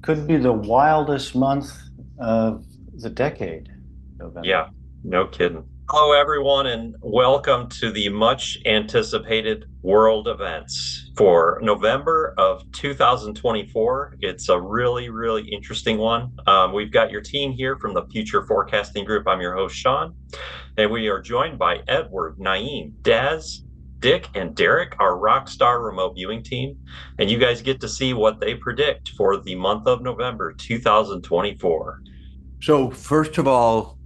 Could be the wildest month of the decade, November. Yeah, no kidding. Hello, everyone, and welcome to the much anticipated world events for November of 2024. It's a really, really interesting one. We've got your team here from the Future Forecasting Group. I'm your host, Sean, and we are joined by Edward, Naeem, Daz, Dick, and Derek, our rock star remote viewing team. And you guys get to see what they predict for the month of November 2024. So first of all,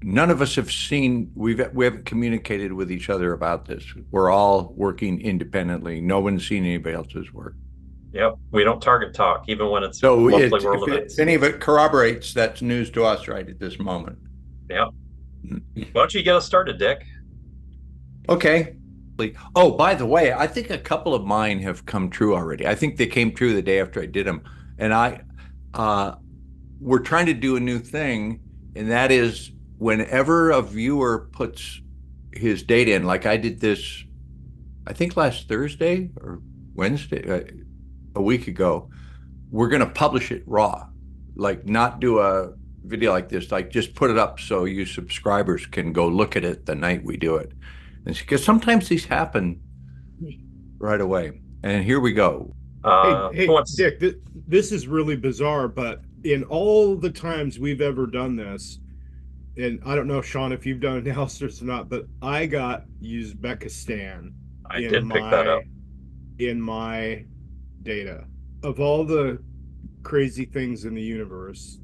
none of us have seen, we haven't communicated with each other about this. We're all working independently. No one's seen anybody else's work. Yep, we don't target talk, even when it's So monthly world events. if any of it corroborates, that's news to us right at this moment. Yeah. Why don't you get us started, Dick? Okay. Oh, by the way, I think a couple of mine have come true already. I think they came true the day after I did them. And we're trying to do a new thing, and that is whenever a viewer puts his data in, like I did this, I think last Thursday or Wednesday, a week ago, we're going to publish it raw, like not do a video like this, like just put it up so you subscribers can go look at it the night we do it. And because sometimes these happen right away. And here we go. Hey, Dick, this is really bizarre, but in all the times we've ever done this, and I don't know, Sean, if you've done analysis or not, but I got Uzbekistan I did pick that up in my data. Of all the crazy things in the universe.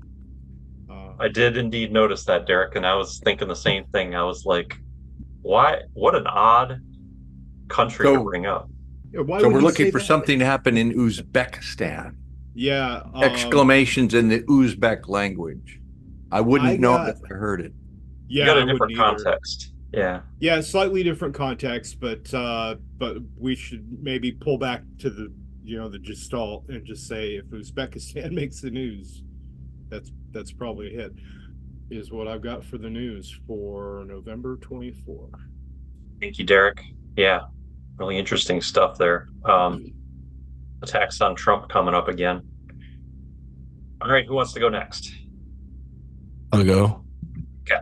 I did indeed notice that, Derek, and I was thinking the same thing. I was like, why? What an odd country to bring up. Yeah, so we're looking for something to happen in Uzbekistan. Yeah. Exclamations in the Uzbek language. I wouldn't know if I heard it. Yeah, you got a different context. Yeah. Yeah, slightly different context, but we should maybe pull back to the the gestalt and just say if Uzbekistan makes the news, that's probably a hit. Is what I've got for the news for November 24. Thank you, Derek. Yeah, really interesting stuff there. Attacks on Trump coming up again. All right, who wants to go next? I'll go. Okay.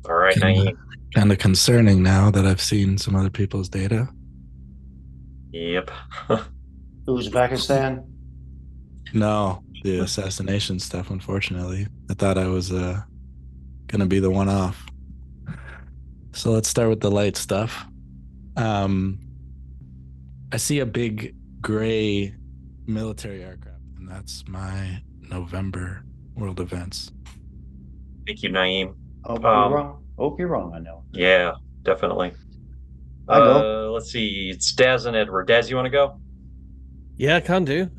All right, Naeem. Kind of concerning now that I've seen some other people's data. Yep. Uzbekistan? No, the assassination stuff, unfortunately. I thought I was going to be the one off. So let's start with the light stuff. I see a big gray military aircraft, and that's my November world events. Thank you, Naeem. Hope you're wrong. Hope you're wrong, I know. Yeah, definitely. I go. Let's see. It's Daz and Edward. Daz, you want to go? Yeah, I can do.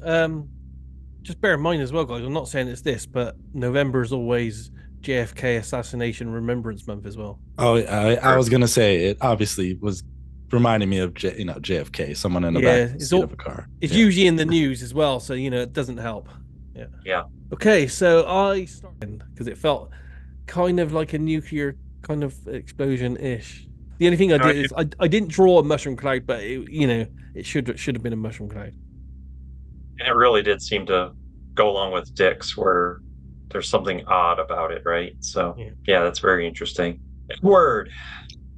Just bear in mind as well, guys, I'm not saying it's this, but November is always JFK Assassination Remembrance Month as well. Oh, I was going to say, it obviously was reminding me of JFK, someone in the back seat of a car. It's usually in the news as well, so, it doesn't help. Yeah. Yeah. Okay, so I started because it felt kind of like a nuclear kind of explosion-ish. The only thing I did is I didn't draw a mushroom cloud, but it should have been a mushroom cloud. And it really did seem to go along with Dick's, where there's something odd about it, right? So, yeah, that's very interesting. Edward,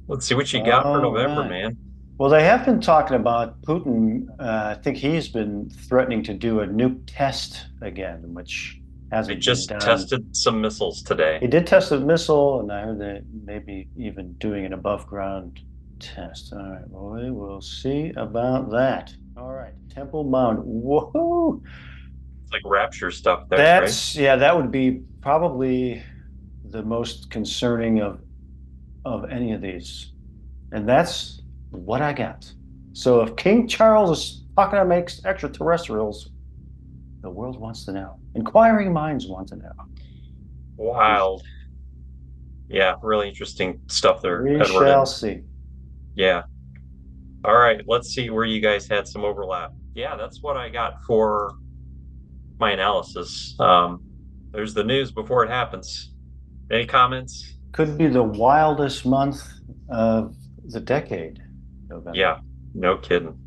let's see what you got for November, man. Well, they have been talking about Putin. I think he's been threatening to do a nuke test again, which hasn't been just done. Tested some missiles today. He did test a missile, and I heard they maybe even doing an above-ground test. All right, well, we will see about that. All right, Temple Mount. Whoa! It's like Rapture stuff there, right? Yeah, that would be probably the most concerning of any of these. And that's what I got. So if King Charles is talking about extraterrestrials, the world wants to know. Inquiring minds want to know. Wild. Yeah, really interesting stuff there. We shall see. Yeah. All right, let's see where you guys had some overlap. Yeah, that's what I got for my analysis. There's the news before it happens. Any comments? Could be the wildest month of the decade, November. Yeah, no kidding.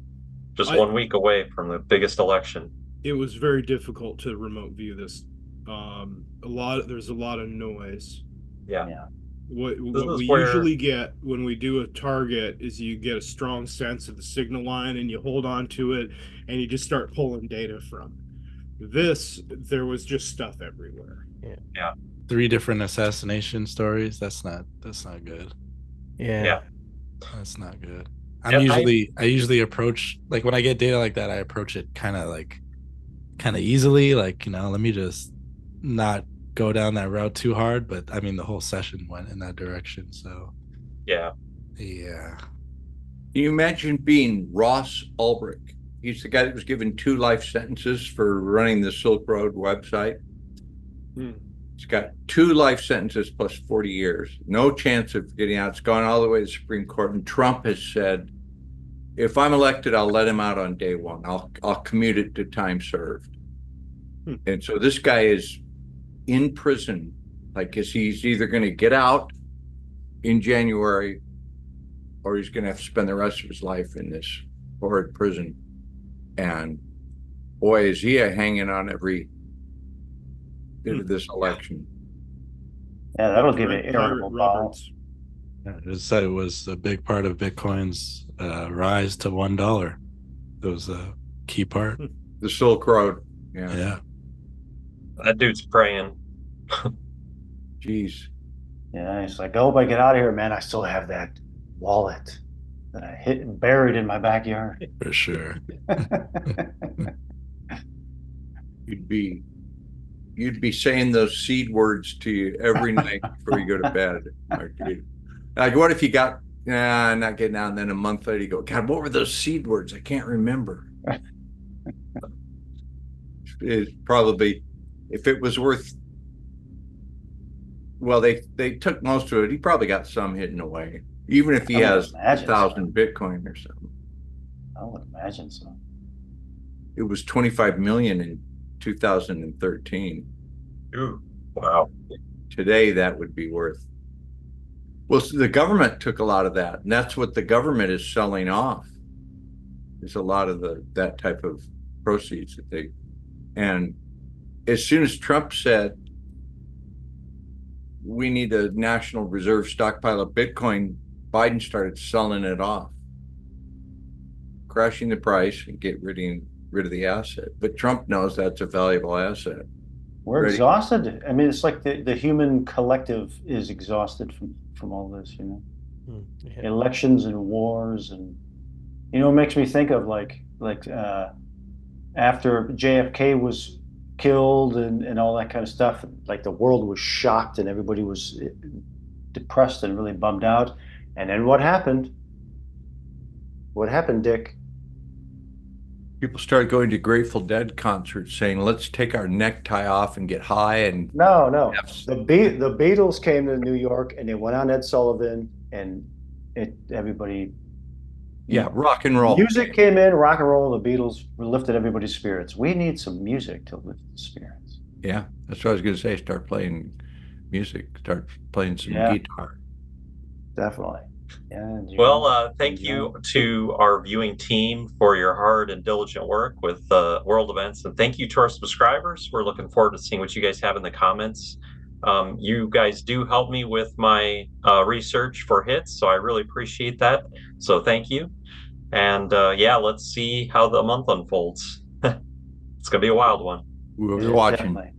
Just 1 week away from the biggest election. it was very difficult to remote view this. There's a lot of noise. Yeah. Yeah. What is we where- usually get when we do a target is you get a strong sense of the signal line and you hold on to it and you just start pulling data from it. There was just stuff everywhere. 3 different assassination stories. That's not good. Yeah. That's not good. And I usually approach, like, when I get data like that, I approach it kind of easily, like, let me just not go down that route too hard. But I mean, the whole session went in that direction. So Yeah. yeah. Can you imagine being Ross Ulbricht? He's the guy that was given 2 life sentences for running the Silk Road website. He's got 2 life sentences plus 40 years. No chance of getting out. It's gone all the way to the Supreme Court. And Trump has said, if I'm elected, I'll let him out on day 1. I'll commute it to time served. And so this guy is in prison, like, because he's either going to get out in January or he's going to have to spend the rest of his life in this horrid prison. And boy, is he hanging on every bit of this election. Yeah, that'll give Pirate it irritable Roberts. balls. It was a big part of Bitcoin's rise to $1. It was a key part. The Silk Road. Yeah. Yeah. That dude's praying. Jeez. Yeah, it's like, I hope I get out of here, man. I still have that wallet that I hit and buried in my backyard. For sure. You'd be saying those seed words to you every night before you go to bed. Like, what if you got, not getting out, and then a month later you go, God, what were those seed words? I can't remember. It's probably, if it was worth, well, they took most of it. He probably got some hidden away, even if he has 1,000 Bitcoin or something. I would imagine so. It was 25 million in 2013. Ooh, wow. Today, that would be worth. Well, so the government took a lot of that, and that's what the government is selling off. Is a lot of that type of proceeds that they, and as soon as Trump said we need a national reserve stockpile of Bitcoin, Biden started selling it off, crashing the price and get rid of the asset. But Trump knows that's a valuable asset. We're Ready? exhausted. I mean, it's like the human collective is exhausted from all this, Yeah. elections and wars, and it makes me think of like after JFK was killed and all that kind of stuff, like the world was shocked and everybody was depressed and really bummed out. And then what happened? What happened, Dick? People started going to Grateful Dead concerts saying, let's take our necktie off and get high. And No. Yes. The Beatles came to New York and they went on Ed Sullivan and everybody. yeah, rock and roll. Music came in, rock and roll, the Beatles lifted everybody's spirits. We need some music to lift the spirits. Yeah, that's what I was going to say. Start playing music, start playing some Yeah. guitar. Definitely. Yeah. Well, thank you to our viewing team for your hard and diligent work with world events. And thank you to our subscribers. We're looking forward to seeing what you guys have in the comments. You guys do help me with my research for hits, so I really appreciate that. So thank you. And yeah, let's see how the month unfolds. It's going to be a wild one. We'll be watching. Definitely.